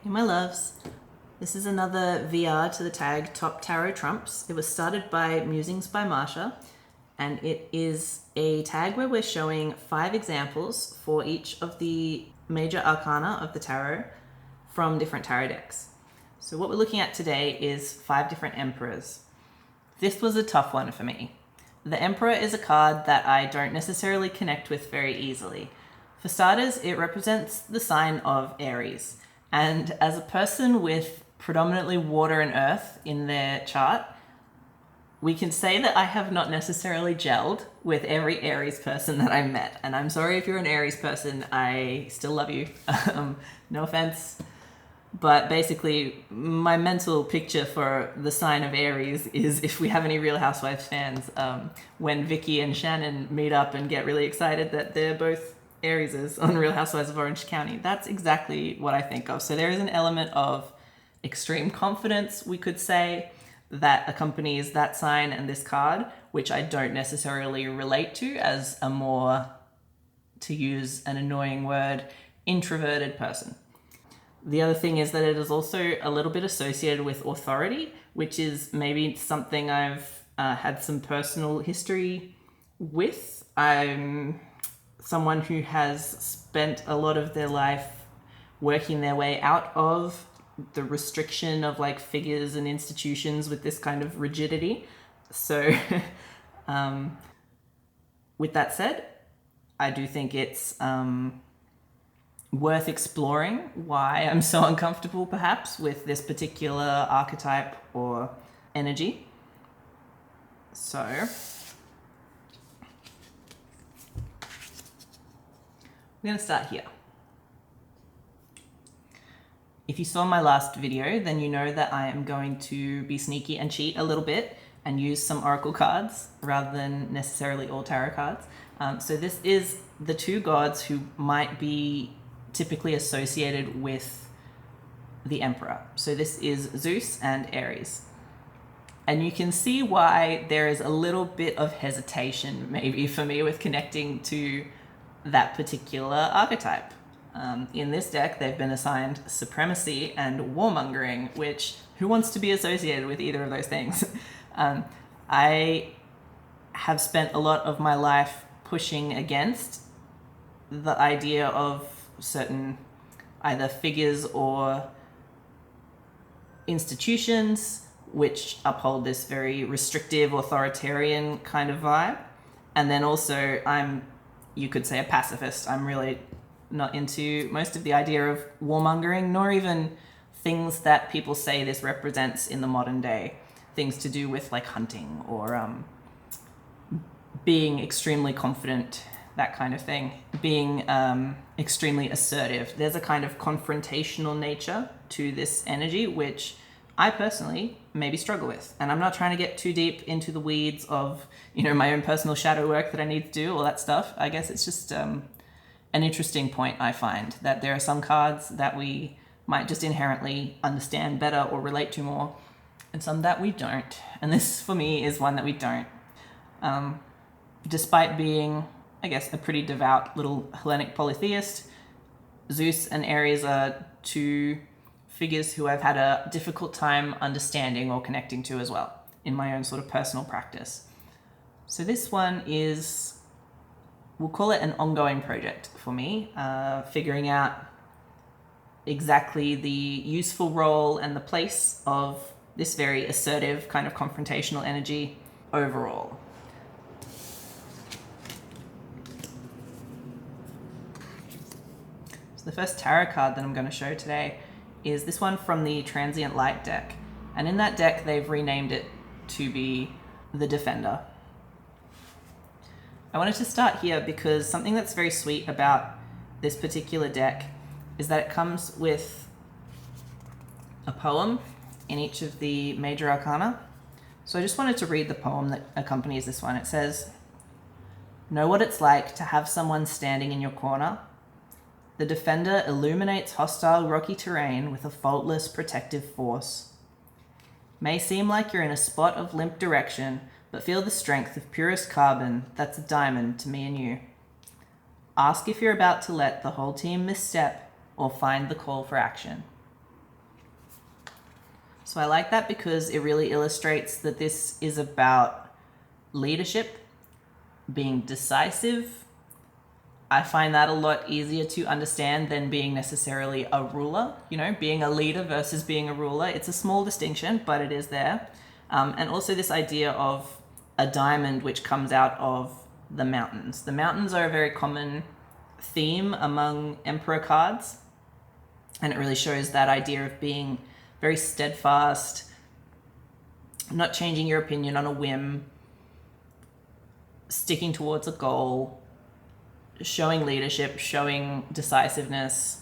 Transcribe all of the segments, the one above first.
Hey my loves, this is another VR to the tag Top Tarot Trumps. It was started by Musings by Marsha, and it is a tag where we're showing 5 examples for each of the major arcana of the tarot from different tarot decks. So what we're looking at today is 5 different emperors. This was a tough one for me. The Emperor is a card that I don't necessarily connect with very easily. For starters, it represents the sign of Aries. And as a person with predominantly water and earth in their chart, we can say that I have not necessarily gelled with every Aries person that I've met. And I'm sorry if you're an Aries person, I still love you. No offense. But basically, my mental picture for the sign of Aries is, if we have any Real Housewives fans, when Vicky and Shannon meet up and get really excited that they're both Arieses on Real Housewives of Orange County. That's exactly what I think of. So there is an element of extreme confidence, we could say, that accompanies that sign and this card, which I don't necessarily relate to as a more, to use an annoying word, introverted person. The other thing is that it is also a little bit associated with authority, which is maybe something I've had some personal history with. I'm someone who has spent a lot of their life working their way out of the restriction of like figures and institutions with this kind of rigidity. So with that said, I do think it's worth exploring why I'm so uncomfortable perhaps with this particular archetype or energy. So we're going to start here. If you saw my last video, then you know that I am going to be sneaky and cheat a little bit and use some oracle cards rather than necessarily all tarot cards. So this is the 2 gods who might be typically associated with the Emperor. So this is Zeus and Aries. And you can see why there is a little bit of hesitation maybe for me with connecting to that particular archetype. In this deck, they've been assigned supremacy and warmongering, which who wants to be associated with either of those things? I have spent a lot of my life pushing against the idea of certain either figures or institutions which uphold this very restrictive, authoritarian kind of vibe. And then also I'm, you could say, a pacifist. I'm really not into most of the idea of warmongering, nor even things that people say this represents in the modern day. Things to do with like hunting or being extremely confident, that kind of thing. Being extremely assertive. There's a kind of confrontational nature to this energy, which I personally maybe struggle with. And I'm not trying to get too deep into the weeds of, my own personal shadow work that I need to do, all that stuff. I guess it's just an interesting point I find, that there are some cards that we might just inherently understand better or relate to more, and some that we don't. And this, for me, is one that we don't. Despite being, I guess, a pretty devout little Hellenic polytheist, Zeus and Ares are 2 figures who I've had a difficult time understanding or connecting to as well in my own sort of personal practice. So this one is, we'll call it an ongoing project for me, figuring out exactly the useful role and the place of this very assertive kind of confrontational energy overall. So the first tarot card that I'm going to show today is this one from the Transient Light deck. And in that deck, they've renamed it to be the Defender. I wanted to start here because something that's very sweet about this particular deck is that it comes with a poem in each of the major arcana. So I just wanted to read the poem that accompanies this one. It says, "Know what it's like to have someone standing in your corner. The Defender illuminates hostile rocky terrain with a faultless protective force. May seem like you're in a spot of limp direction, but feel the strength of purest carbon that's a diamond to me and you. Ask if you're about to let the whole team misstep or find the call for action. So I like that because it really illustrates that this is about leadership, being decisive. I find that a lot easier to understand than being necessarily a ruler, being a leader versus being a ruler. It's a small distinction, but it is there. And also this idea of a diamond which comes out of the mountains. The mountains are a very common theme among Emperor cards, and it really shows that idea of being very steadfast, not changing your opinion on a whim, sticking towards a goal, showing leadership, showing decisiveness,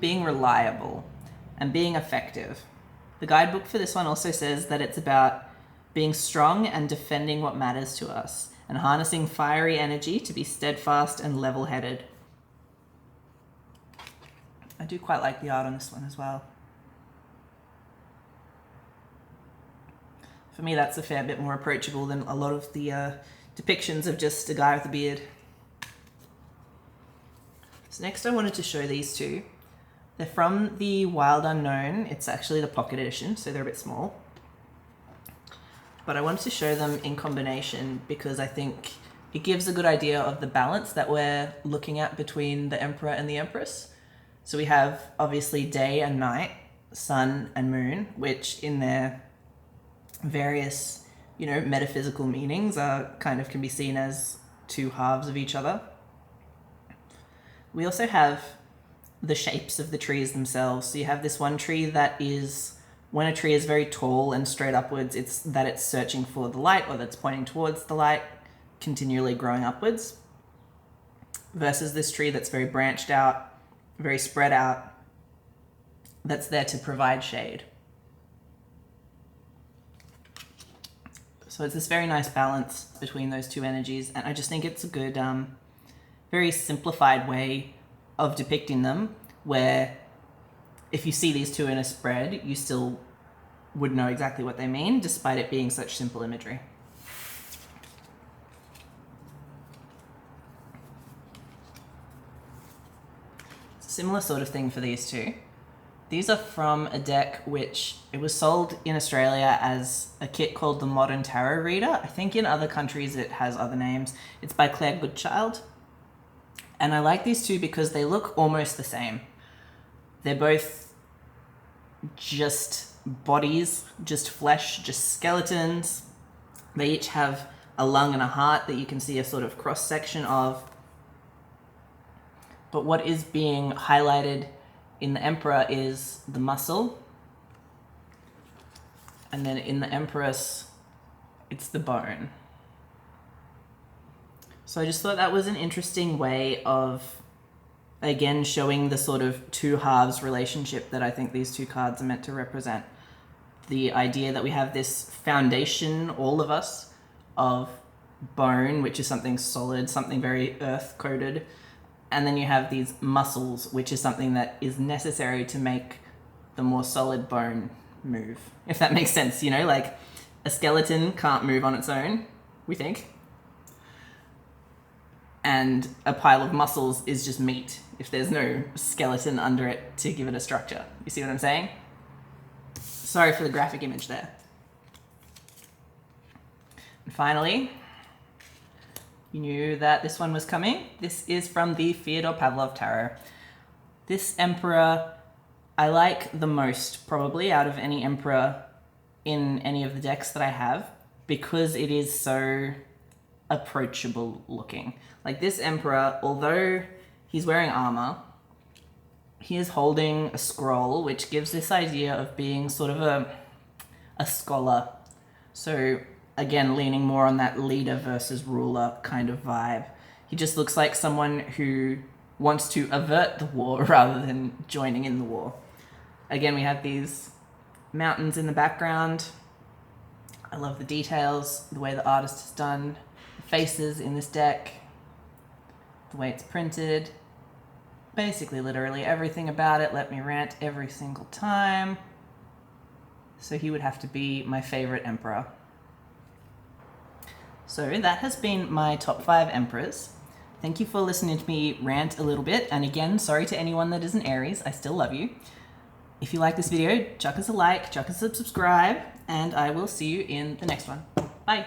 being reliable, and being effective. The guidebook for this one also says that it's about being strong and defending what matters to us, and harnessing fiery energy to be steadfast and level-headed. I do quite like the art on this one as well. For me, that's a fair bit more approachable than a lot of the depictions of just a guy with a beard. So next I wanted to show these two. They're from the Wild Unknown. It's actually the pocket edition, so they're a bit small. But I wanted to show them in combination because I think it gives a good idea of the balance that we're looking at between the Emperor and the Empress. So we have obviously day and night, sun and moon, which in their various, metaphysical meanings are kind of can be seen as two halves of each other. We also have the shapes of the trees themselves. So you have this one tree that is, when a tree is very tall and straight upwards, it's searching for the light, or that's pointing towards the light, continually growing upwards, versus this tree that's very branched out, very spread out, that's there to provide shade. So it's this very nice balance between those two energies, and I just think it's a good, very simplified way of depicting them, where if you see these two in a spread, you still would know exactly what they mean, despite it being such simple imagery. Similar sort of thing for these two. These are from a deck which it was sold in Australia as a kit called the Modern Tarot Reader. I think in other countries it has other names. It's by Claire Goodchild. And I like these two because they look almost the same. They're both just bodies, just flesh, just skeletons. They each have a lung and a heart that you can see a sort of cross section of. But what is being highlighted in the Emperor is the muscle. And then in the Empress, it's the bone. So I just thought that was an interesting way of, again, showing the sort of two halves relationship that I think these two cards are meant to represent. The idea that we have this foundation, all of us, of bone, which is something solid, something very earth-coded. And then you have these muscles, which is something that is necessary to make the more solid bone move, if that makes sense. Like a skeleton can't move on its own, we think. And a pile of muscles is just meat if there's no skeleton under it to give it a structure. You see what I'm saying? Sorry for the graphic image there. And finally, you knew that this one was coming. This is from the Fyodor Pavlov Tarot. This Emperor I like the most, probably, out of any Emperor in any of the decks that I have, because it is so approachable looking. Like this Emperor, although he's wearing armor, he is holding a scroll, which gives this idea of being sort of a scholar. So again, leaning more on that leader versus ruler kind of vibe. He just looks like someone who wants to avert the war rather than joining in the war. Again, we have these mountains in the background. I love the details, the way the artist has done the faces in this deck, the way it's printed. Basically, literally everything about it. Let me rant every single time. So he would have to be my favorite emperor. So that has been my top 5 emperors. Thank you for listening to me rant a little bit. And again, sorry to anyone that is an Aries. I still love you. If you like this video, chuck us a like, chuck us a subscribe, and I will see you in the next one. Bye.